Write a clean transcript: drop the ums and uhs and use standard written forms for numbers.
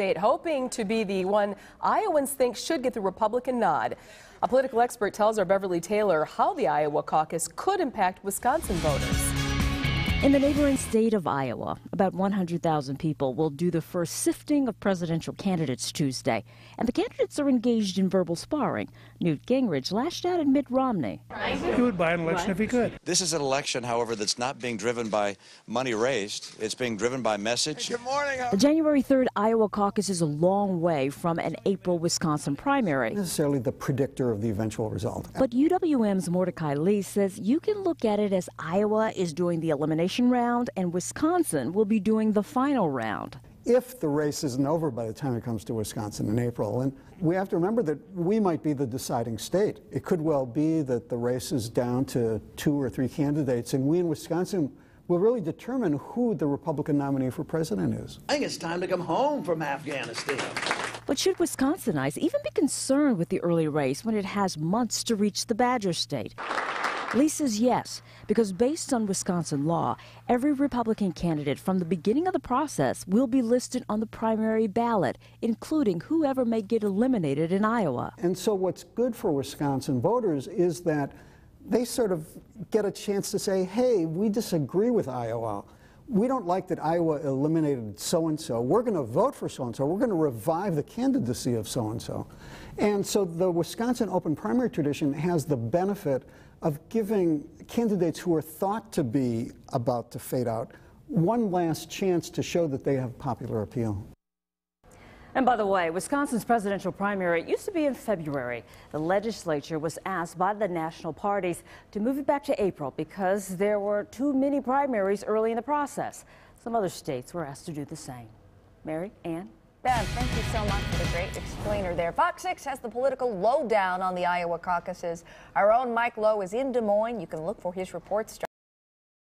state, hoping to be the one Iowans think should get the Republican nod. A political expert tells our Beverly Taylor how the Iowa caucus could impact Wisconsin voters. In the neighboring state of Iowa, about 100,000 people will do the first sifting of presidential candidates Tuesday. And the candidates are engaged in verbal sparring. Newt Gingrich lashed out at Mitt Romney. He would buy an election if he could. This is an election, however, that's not being driven by money raised. It's being driven by message. Good morning. The January 3rd Iowa caucus is a long way from an April Wisconsin primary. Necessarily the predictor of the eventual result. But UWM's Mordecai Lee says you can look at it as Iowa is doing the elimination round and Wisconsin will be doing the final round. If the race isn't over by the time it comes to Wisconsin in April, and we have to remember that we might be the deciding state. It could well be that the race is down to 2 or 3 candidates, and we in Wisconsin will really determine who the Republican nominee for president is. I think it's time to come home from Afghanistan. But should Wisconsinites even be concerned with the early race when it has months to reach the Badger State? Lee says yes, because based on Wisconsin law, every Republican candidate from the beginning of the process will be listed on the primary ballot, including whoever may get eliminated in Iowa. And so what's good for Wisconsin voters is that they sort of get a chance to say, hey, we disagree with Iowa. We don't like that Iowa eliminated so-and-so. We're going to vote for so-and-so. We're going to revive the candidacy of so-and-so. And so the Wisconsin open primary tradition has the benefit of giving candidates who are thought to be about to fade out one last chance to show that they have popular appeal. And by the way, Wisconsin's presidential primary used to be in February. The legislature was asked by the national parties to move it back to April because there were too many primaries early in the process. Some other states were asked to do the same. Mary, Ann? Bev, thank you so much for the great explainer there. Fox 6 has the political lowdown on the Iowa caucuses. Our own Mike Lowe is in Des Moines. You can look for his reports.